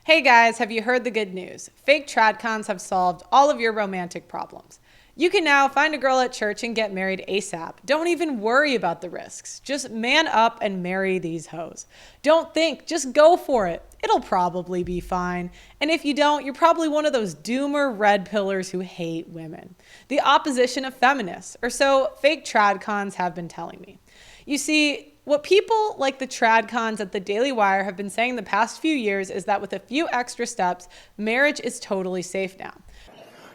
Hey guys, have you heard the good news? Fake tradcons have solved all of your romantic problems. You can now find a girl at church and get married ASAP. Don't even worry about the risks. Just man up and marry these hoes. Don't think, just go for it. It'll probably be fine. And if you don't, you're probably one of those doomer red pillars who hate women. The opposition of feminists, or so fake tradcons have been telling me. You see, what people like the tradcons at the Daily Wire have been saying the past few years is that with a few extra steps, marriage is totally safe now.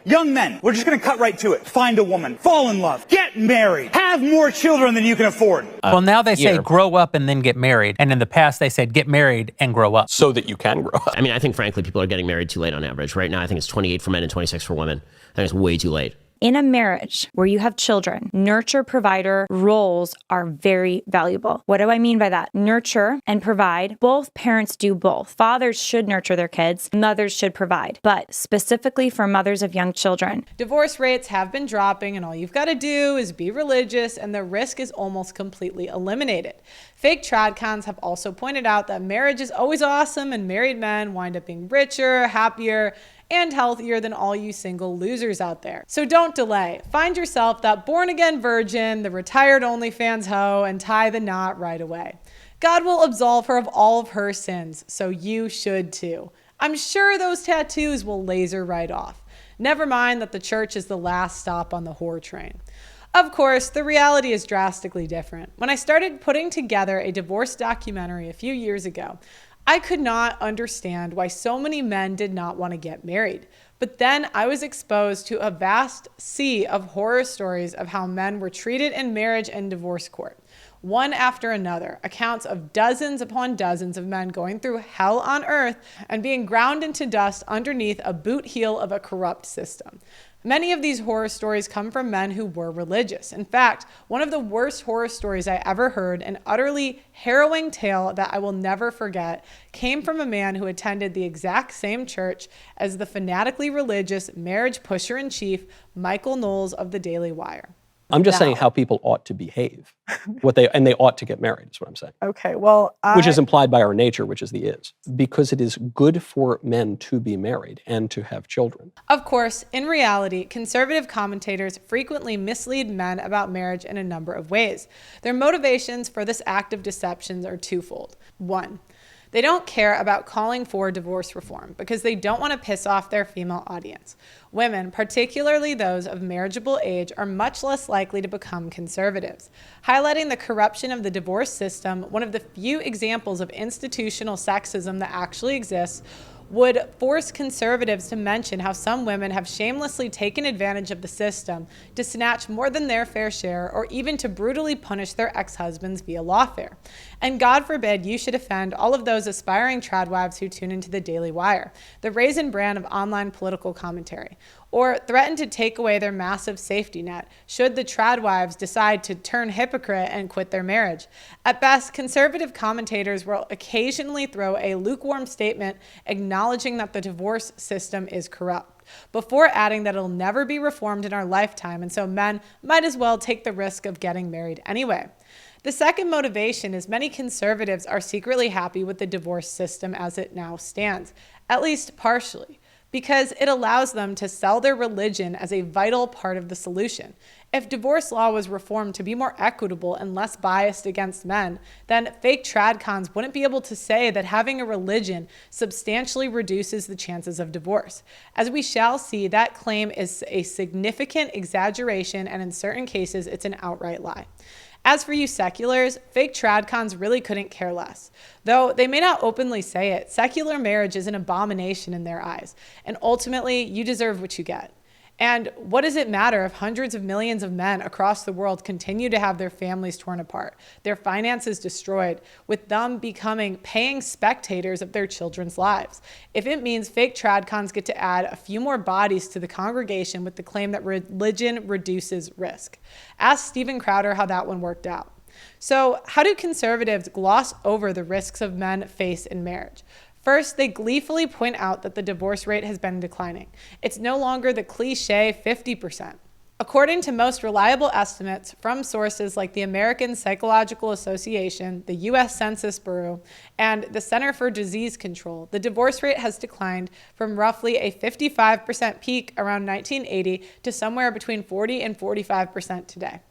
Young men, we're just going to cut right to it. Find a woman, fall in love, get married, have more children than you can afford. Well, now they say grow up and then get married. And in the past, they said get married and grow up. So that you can grow up. I mean, I think, frankly, people are getting married too late on average. Right now, I think it's 28 for men and 26 for women. I think it's way too late. In a marriage where you have children, nurture provider roles are very valuable. What do I mean by that? Nurture and provide. Both parents do both. Fathers should nurture their kids. Mothers should provide. But specifically for mothers of young children. Divorce rates have been dropping, and all you've got to do is be religious, and the risk is almost completely eliminated. Fake tradcons have also pointed out that marriage is always awesome, and married men wind up being richer, happier, and healthier than all you single losers out there. So don't delay. Find yourself that born-again virgin, the retired OnlyFans hoe, and tie the knot right away. God will absolve her of all of her sins, so you should too. I'm sure those tattoos will laser right off. Never mind that the church is the last stop on the whore train. Of course, the reality is drastically different. When I started putting together a divorce documentary a few years ago, I could not understand why so many men did not want to get married. But then I was exposed to a vast sea of horror stories of how men were treated in marriage and divorce court. One after another, accounts of dozens upon dozens of men going through hell on earth and being ground into dust underneath a boot heel of a corrupt system. Many of these horror stories come from men who were religious. In fact, one of the worst horror stories I ever heard, an utterly harrowing tale that I will never forget, came from a man who attended the exact same church as the fanatically religious marriage pusher-in-chief, Michael Knowles of the Daily Wire. I'm just saying how people ought to behave. And they ought to get married, is what I'm saying. Okay, well, Which is implied by our nature, which is the is. Because it is good for men to be married and to have children. Of course, in reality, conservative commentators frequently mislead men about marriage in a number of ways. Their motivations for this act of deception are twofold. One, they don't care about calling for divorce reform because they don't want to piss off their female audience. Women, particularly those of marriageable age, are much less likely to become conservatives. Highlighting the corruption of the divorce system, one of the few examples of institutional sexism that actually exists, would force conservatives to mention how some women have shamelessly taken advantage of the system to snatch more than their fair share or even to brutally punish their ex-husbands via lawfare. And God forbid you should offend all of those aspiring tradwives who tune into the Daily Wire, the raisin brand of online political commentary, or threaten to take away their massive safety net should the tradwives decide to turn hypocrite and quit their marriage. At best, conservative commentators will occasionally throw a lukewarm statement acknowledging that the divorce system is corrupt, before adding that it'll never be reformed in our lifetime, and so men might as well take the risk of getting married anyway. The second motivation is many conservatives are secretly happy with the divorce system as it now stands, at least partially, because it allows them to sell their religion as a vital part of the solution. If divorce law was reformed to be more equitable and less biased against men, then fake tradcons wouldn't be able to say that having a religion substantially reduces the chances of divorce. As we shall see, that claim is a significant exaggeration, and in certain cases, it's an outright lie. As for you seculars, fake tradcons really couldn't care less. Though they may not openly say it, secular marriage is an abomination in their eyes, and ultimately, you deserve what you get. And what does it matter if hundreds of millions of men across the world continue to have their families torn apart, their finances destroyed, with them becoming paying spectators of their children's lives? If it means fake tradcons get to add a few more bodies to the congregation with the claim that religion reduces risk. Ask Steven Crowder how that one worked out. So how do conservatives gloss over the risks of men face in marriage? First, they gleefully point out that the divorce rate has been declining. It's no longer the cliche 50%. According to most reliable estimates from sources like the American Psychological Association, the U.S. Census Bureau, and the Center for Disease Control, the divorce rate has declined from roughly a 55% peak around 1980 to somewhere between 40 and 45% today.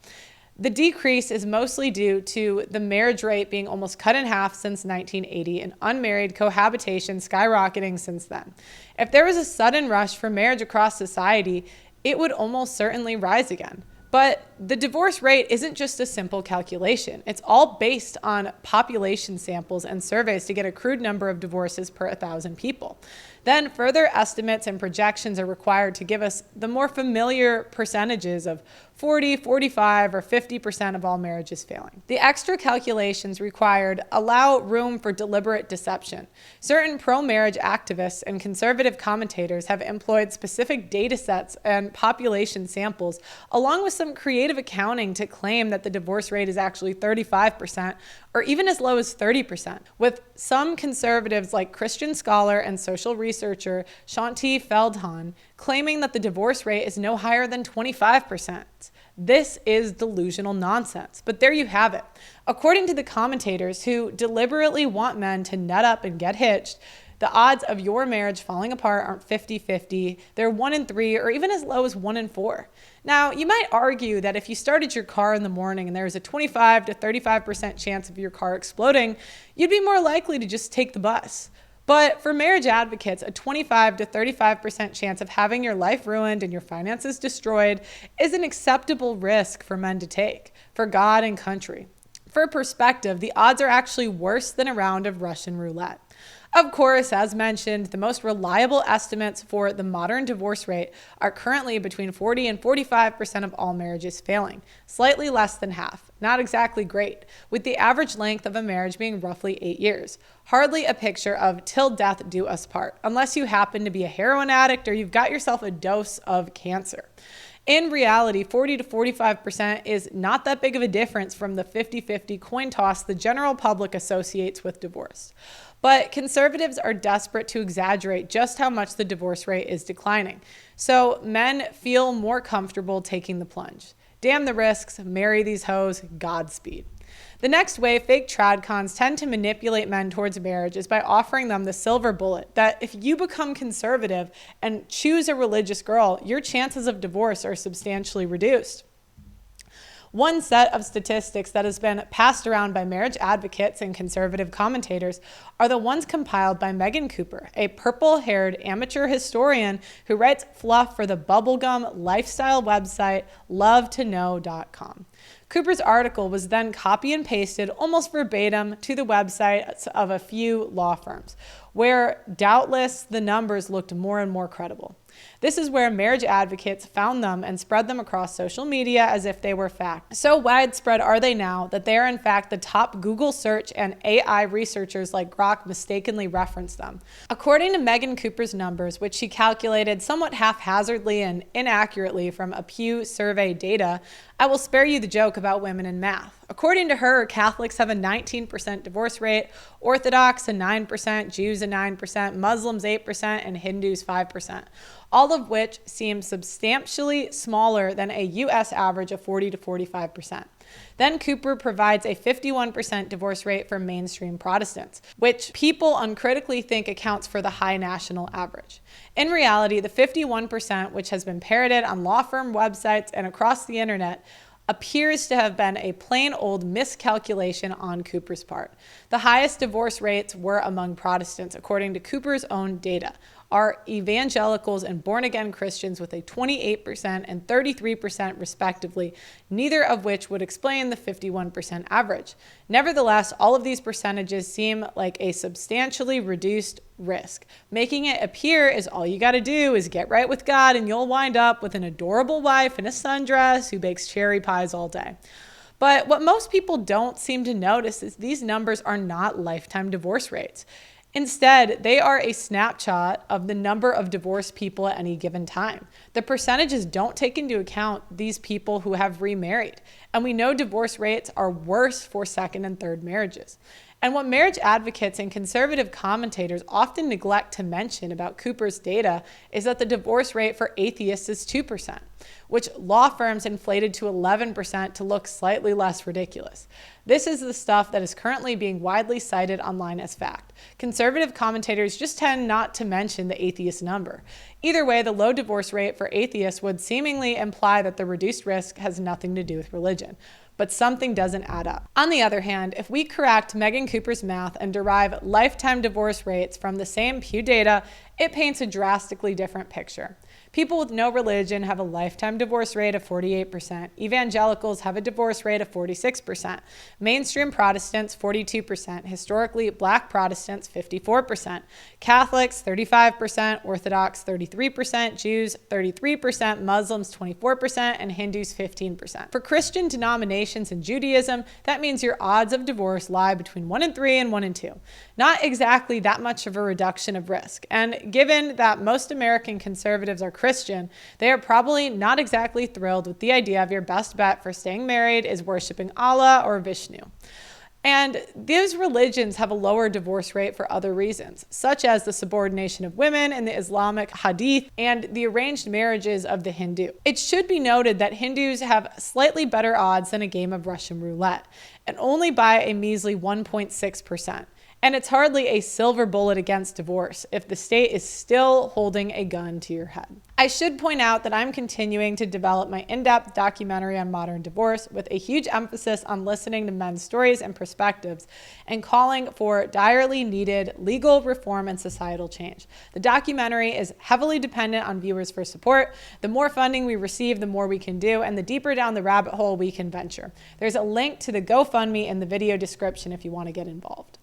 The decrease is mostly due to the marriage rate being almost cut in half since 1980 and unmarried cohabitation skyrocketing since then. If there was a sudden rush for marriage across society, it would almost certainly rise again. But the divorce rate isn't just a simple calculation. It's all based on population samples and surveys to get a crude number of divorces per 1,000 people. Then further estimates and projections are required to give us the more familiar percentages of 40, 45, or 50% of all marriages failing. The extra calculations required allow room for deliberate deception. Certain pro-marriage activists and conservative commentators have employed specific data sets and population samples, along with some creative accounting to claim that the divorce rate is actually 35% or even as low as 30%, with some conservatives like Christian scholar and social researcher Shanti Feldhahn claiming that the divorce rate is no higher than 25%. This is delusional nonsense, but there you have it. According to the commentators who deliberately want men to nut up and get hitched, the odds of your marriage falling apart aren't 50-50, they're 1 in 3, or even as low as 1 in 4. Now, you might argue that if you started your car in the morning and there was a 25 to 35% chance of your car exploding, you'd be more likely to just take the bus. But for marriage advocates, a 25 to 35% chance of having your life ruined and your finances destroyed is an acceptable risk for men to take, for God and country. For perspective, the odds are actually worse than a round of Russian roulette. Of course, as mentioned, the most reliable estimates for the modern divorce rate are currently between 40 and 45% of all marriages failing, slightly less than half. Not exactly great, with the average length of a marriage being roughly 8 years. Hardly a picture of till death do us part, unless you happen to be a heroin addict or you've got yourself a dose of cancer. In reality, 40 to 45% is not that big of a difference from the 50-50 coin toss the general public associates with divorce. But conservatives are desperate to exaggerate just how much the divorce rate is declining. So men feel more comfortable taking the plunge. Damn the risks, marry these hoes, Godspeed. The next way fake tradcons tend to manipulate men towards marriage is by offering them the silver bullet that if you become conservative and choose a religious girl, your chances of divorce are substantially reduced. One set of statistics that has been passed around by marriage advocates and conservative commentators are the ones compiled by Megan Cooper, a purple-haired amateur historian who writes fluff for the bubblegum lifestyle website LoveToKnow.com. Cooper's article was then copy and pasted almost verbatim to the websites of a few law firms, where doubtless the numbers looked more and more credible. This is where marriage advocates found them and spread them across social media as if they were fact. So widespread are they now that they are in fact the top Google search, and AI researchers like Grok mistakenly reference them. According to Megan Cooper's numbers, which she calculated somewhat haphazardly and inaccurately from a Pew survey data, I will spare you the joke about women in math. According to her, Catholics have a 19% divorce rate, Orthodox a 9%, Jews a 9%, Muslims 8%, and Hindus 5%, all of which seem substantially smaller than a U.S. average of 40 to 45%. Then Cooper provides a 51% divorce rate for mainstream Protestants, which people uncritically think accounts for the high national average. In reality, the 51%, which has been parroted on law firm websites and across the internet, appears to have been a plain old miscalculation on Cooper's part. The highest divorce rates were among Protestants, according to Cooper's own data, are evangelicals and born-again Christians with a 28% and 33% respectively, neither of which would explain the 51% average. Nevertheless, all of these percentages seem like a substantially reduced risk, making it appear as all you got to do is get right with God and you'll wind up with an adorable wife in a sundress who bakes cherry pies all day. But what most people don't seem to notice is these numbers are not lifetime divorce rates. Instead, they are a snapshot of the number of divorced people at any given time. The percentages don't take into account these people who have remarried, and we know divorce rates are worse for second and third marriages. And what marriage advocates and conservative commentators often neglect to mention about Cooper's data is that the divorce rate for atheists is 2%, which law firms inflated to 11% to look slightly less ridiculous. This is the stuff that is currently being widely cited online as fact. Conservative commentators just tend not to mention the atheist number. Either way, the low divorce rate for atheists would seemingly imply that the reduced risk has nothing to do with religion. But something doesn't add up. On the other hand, if we correct Megan Cooper's math and derive lifetime divorce rates from the same Pew data, it paints a drastically different picture. People with no religion have a lifetime divorce rate of 48%. Evangelicals have a divorce rate of 46%. Mainstream Protestants, 42%. Historically Black Protestants, 54%. Catholics, 35%. Orthodox, 33%. Jews, 33%. Muslims, 24%. And Hindus, 15%. For Christian denominations in Judaism, that means your odds of divorce lie between 1 in 3 and 1 in 2. Not exactly that much of a reduction of risk. And given that most American conservatives are Christian, they are probably not exactly thrilled with the idea of your best bet for staying married is worshiping Allah or Vishnu. And these religions have a lower divorce rate for other reasons, such as the subordination of women in the Islamic Hadith and the arranged marriages of the Hindu. It should be noted that Hindus have slightly better odds than a game of Russian roulette, and only by a measly 1.6%. And it's hardly a silver bullet against divorce if the state is still holding a gun to your head. I should point out that I'm continuing to develop my in-depth documentary on modern divorce with a huge emphasis on listening to men's stories and perspectives and calling for direly needed legal reform and societal change. The documentary is heavily dependent on viewers for support. The more funding we receive, the more we can do, and the deeper down the rabbit hole we can venture. There's a link to the GoFundMe in the video description if you want to get involved.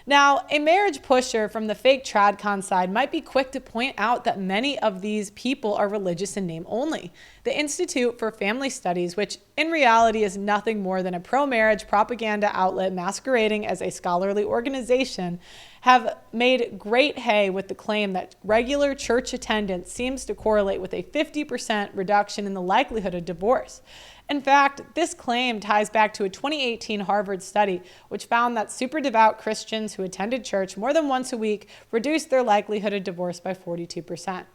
Now, a marriage pusher from the fake TradCon side might be quick to point out that many of these people are religious in name only. The Institute for Family Studies, which in reality is nothing more than a pro-marriage propaganda outlet masquerading as a scholarly organization, have made great hay with the claim that regular church attendance seems to correlate with a 50% reduction in the likelihood of divorce. In fact, this claim ties back to a 2018 Harvard study, which found that super devout Christians who attended church more than once a week reduced their likelihood of divorce by 42%.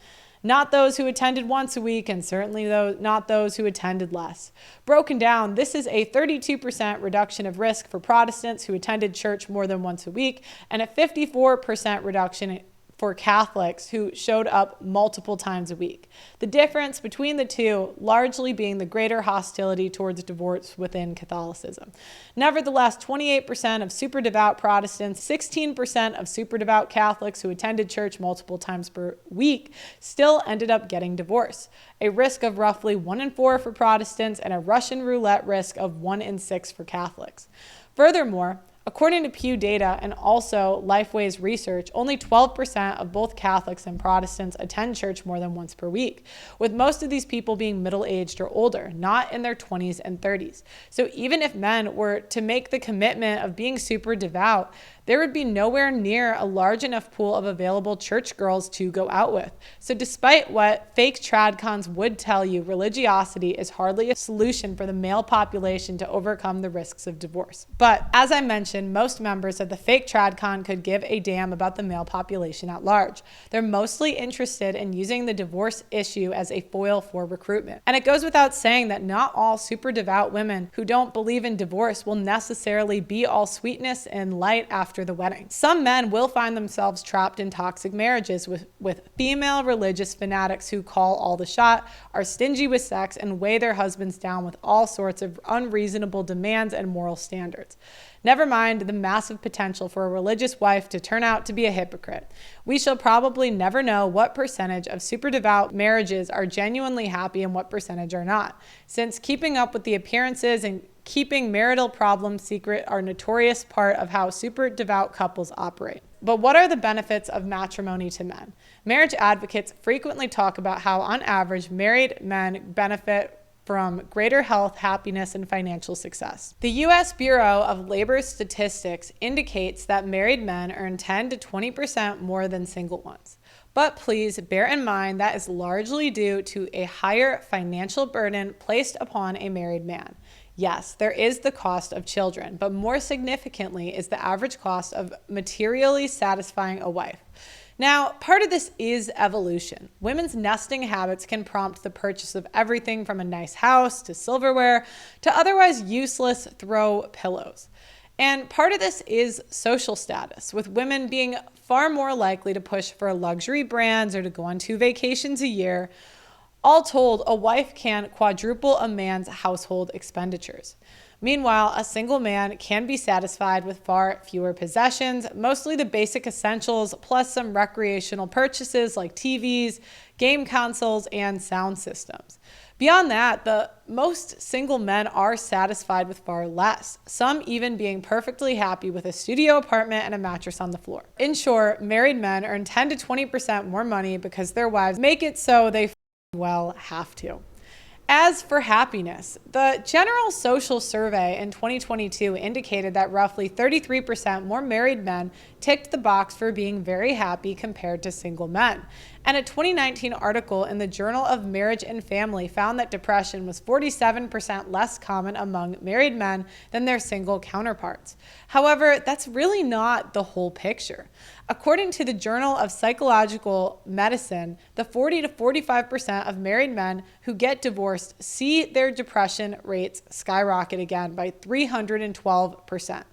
Not those who attended once a week, and certainly not those who attended less. Broken down, this is a 32% reduction of risk for Protestants who attended church more than once a week, and a 54% reduction for Catholics who showed up multiple times a week. The difference between the two largely being the greater hostility towards divorce within Catholicism. Nevertheless, 28% of super devout Protestants, 16% of super devout Catholics who attended church multiple times per week still ended up getting divorced, a risk of roughly 1 in 4 for Protestants and a Russian roulette risk of 1 in 6 for Catholics. Furthermore, according to Pew data and also Lifeway's research, only 12% of both Catholics and Protestants attend church more than once per week, with most of these people being middle-aged or older, not in their 20s and 30s. So even if men were to make the commitment of being super devout, there would be nowhere near a large enough pool of available church girls to go out with. So despite what fake TradCons would tell you, religiosity is hardly a solution for the male population to overcome the risks of divorce. But as I mentioned, most members of the fake TradCon could give a damn about the male population at large. They're mostly interested in using the divorce issue as a foil for recruitment. And it goes without saying that not all super devout women who don't believe in divorce will necessarily be all sweetness and light after the wedding. Some men will find themselves trapped in toxic marriages with female religious fanatics who call all the shot, are stingy with sex, and weigh their husbands down with all sorts of unreasonable demands and moral standards. Never mind the massive potential for a religious wife to turn out to be a hypocrite. We shall probably never know what percentage of super devout marriages are genuinely happy and what percentage are not, since keeping up with the appearances and keeping marital problems secret are a notorious part of how super devout couples operate. But what are the benefits of matrimony to men? Marriage advocates frequently talk about how, on average, married men benefit from greater health, happiness, and financial success. The U.S. Bureau of Labor Statistics indicates that married men earn 10 to 20% more than single ones. But please bear in mind that is largely due to a higher financial burden placed upon a married man. Yes, there is the cost of children, but more significantly is the average cost of materially satisfying a wife. Now, part of this is evolution. Women's nesting habits can prompt the purchase of everything from a nice house to silverware to otherwise useless throw pillows. And part of this is social status, with women being far more likely to push for luxury brands or to go on 2 vacations a year. All told, a wife can quadruple a man's household expenditures. Meanwhile, a single man can be satisfied with far fewer possessions, mostly the basic essentials, plus some recreational purchases like TVs, game consoles, and sound systems. Beyond that, the most single men are satisfied with far less, some even being perfectly happy with a studio apartment and a mattress on the floor. In short, married men earn 10 to 20% more money because their wives make it so they have to. As for happiness, the General Social Survey in 2022 indicated that roughly 33% more married men ticked the box for being very happy compared to single men. And a 2019 article in the Journal of Marriage and Family found that depression was 47% less common among married men than their single counterparts. However, that's really not the whole picture. According to the Journal of Psychological Medicine, the 40 to 45% of married men who get divorced see their depression rates skyrocket again by 312%.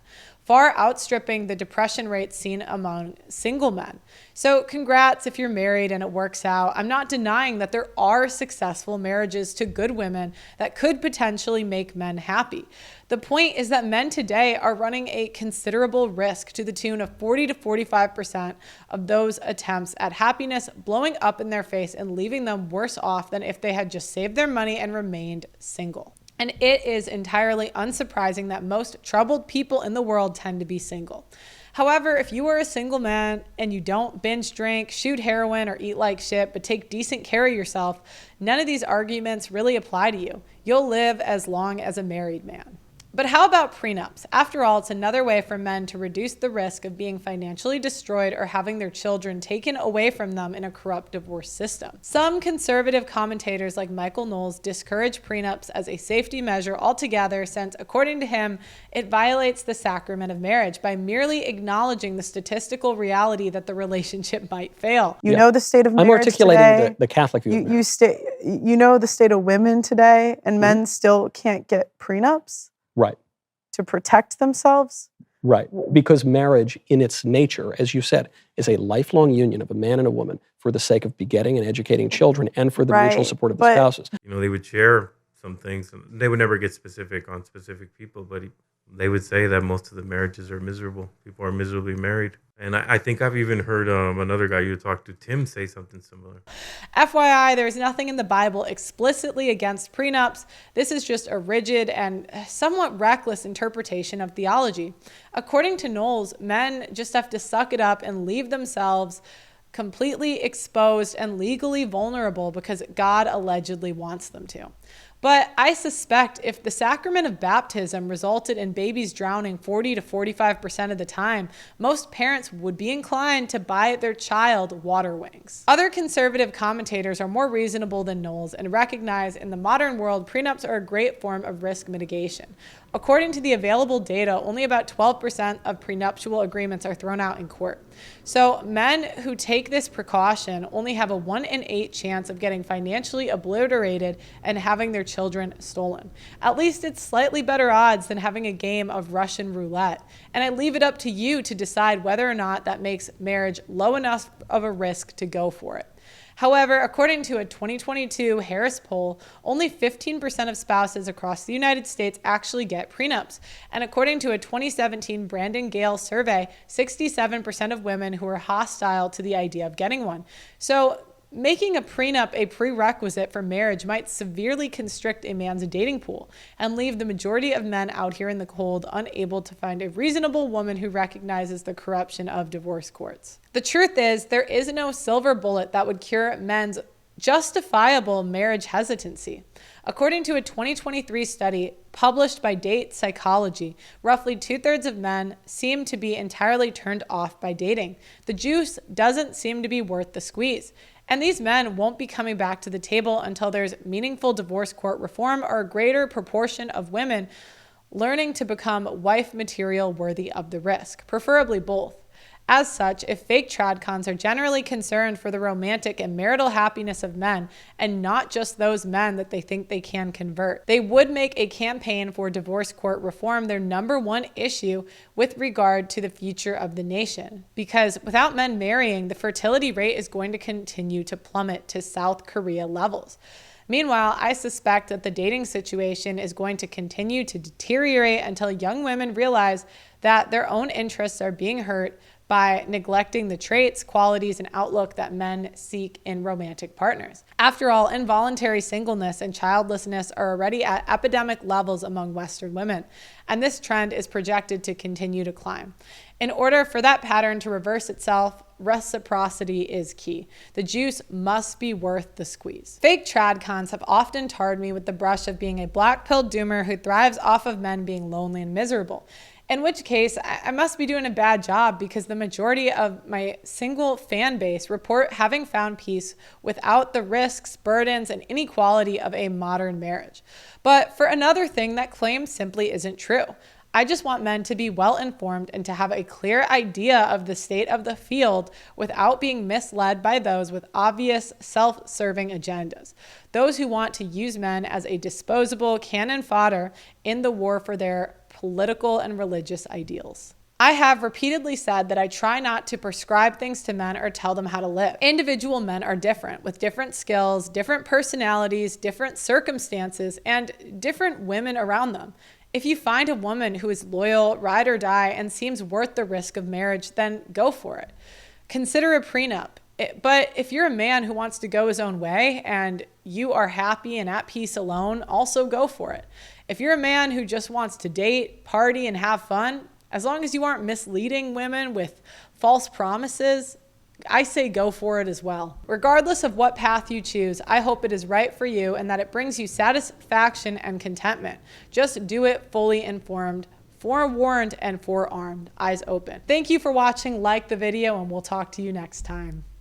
Far outstripping the depression rates seen among single men. So congrats if you're married and it works out. I'm not denying that there are successful marriages to good women that could potentially make men happy. The point is that men today are running a considerable risk to the tune of 40 to 45% of those attempts at happiness blowing up in their face and leaving them worse off than if they had just saved their money and remained single. And it is entirely unsurprising that most troubled people in the world tend to be single. However, if you are a single man and you don't binge drink, shoot heroin, or eat like shit, but take decent care of yourself, none of these arguments really apply to you. You'll live as long as a married man. But how about prenups? After all, it's another way for men to reduce the risk of being financially destroyed or having their children taken away from them in a corrupt divorce system. Some conservative commentators like Michael Knowles discourage prenups as a safety measure altogether since, according to him, it violates the sacrament of marriage by merely acknowledging the statistical reality that the relationship might fail. You know the state of marriage I'm articulating today. the Catholic view of marriage. You know the state of women today, and men still can't get prenups? Right. To protect themselves? Right. Because marriage in its nature, as you said, is a lifelong union of a man and a woman for the sake of begetting and educating children and for the mutual support of the spouses. You know, they would share some things. They would never get specific on specific people, but they would say that most of the marriages are miserable. People are miserably married. And I think I've even heard another guy you talked to, Tim, say something similar. FYI, there's nothing in the Bible explicitly against prenups. This is just a rigid and somewhat reckless interpretation of theology. According to Knowles, men just have to suck it up and leave themselves completely exposed and legally vulnerable because God allegedly wants them to. But I suspect if the sacrament of baptism resulted in babies drowning 40 to 45% of the time, most parents would be inclined to buy their child water wings. Other conservative commentators are more reasonable than Knowles and recognize in the modern world, prenups are a great form of risk mitigation. According to the available data, only about 12% of prenuptial agreements are thrown out in court. So men who take this precaution only have a 1 in 8 chance of getting financially obliterated and having their children stolen. At least it's slightly better odds than having a game of Russian roulette. And I leave it up to you to decide whether or not that makes marriage low enough of a risk to go for it. However, according to a 2022 Harris poll, only 15% of spouses across the United States actually get prenups. And according to a 2017 Brandon Gale survey, 67% of women who are hostile to the idea of getting one. So making a prenup a prerequisite for marriage might severely constrict a man's dating pool and leave the majority of men out here in the cold unable to find a reasonable woman who recognizes the corruption of divorce courts. The truth is, there is no silver bullet that would cure men's justifiable marriage hesitancy. According to a 2023 study published by Date Psychology, roughly 2/3 of men seem to be entirely turned off by dating. The juice doesn't seem to be worth the squeeze. And these men won't be coming back to the table until there's meaningful divorce court reform or a greater proportion of women learning to become wife material worthy of the risk, preferably both. As such, if fake tradcons are generally concerned for the romantic and marital happiness of men and not just those men that they think they can convert, they would make a campaign for divorce court reform their number one issue with regard to the future of the nation. Because without men marrying, the fertility rate is going to continue to plummet to South Korea levels. Meanwhile, I suspect that the dating situation is going to continue to deteriorate until young women realize that their own interests are being hurt by neglecting the traits, qualities, and outlook that men seek in romantic partners. After all, involuntary singleness and childlessness are already at epidemic levels among Western women, and this trend is projected to continue to climb. In order for that pattern to reverse itself, reciprocity is key. The juice must be worth the squeeze. Fake tradcons have often tarred me with the brush of being a black-pilled doomer who thrives off of men being lonely and miserable. In which case, I must be doing a bad job because the majority of my single fan base report having found peace without the risks, burdens, and inequality of a modern marriage. But for another thing, that claim simply isn't true. I just want men to be well informed and to have a clear idea of the state of the field without being misled by those with obvious self-serving agendas. Those who want to use men as a disposable cannon fodder in the war for their political and religious ideals. I have repeatedly said that I try not to prescribe things to men or tell them how to live. Individual men are different, with different skills, different personalities, different circumstances, and different women around them. If you find a woman who is loyal, ride or die, and seems worth the risk of marriage, then go for it. Consider a prenup. But if you're a man who wants to go his own way and you are happy and at peace alone, also go for it. If you're a man who just wants to date, party, and have fun, as long as you aren't misleading women with false promises, I say go for it as well. Regardless of what path you choose, I hope it is right for you and that it brings you satisfaction and contentment. Just do it fully informed, forewarned, and forearmed, eyes open. Thank you for watching. Like the video, and we'll talk to you next time.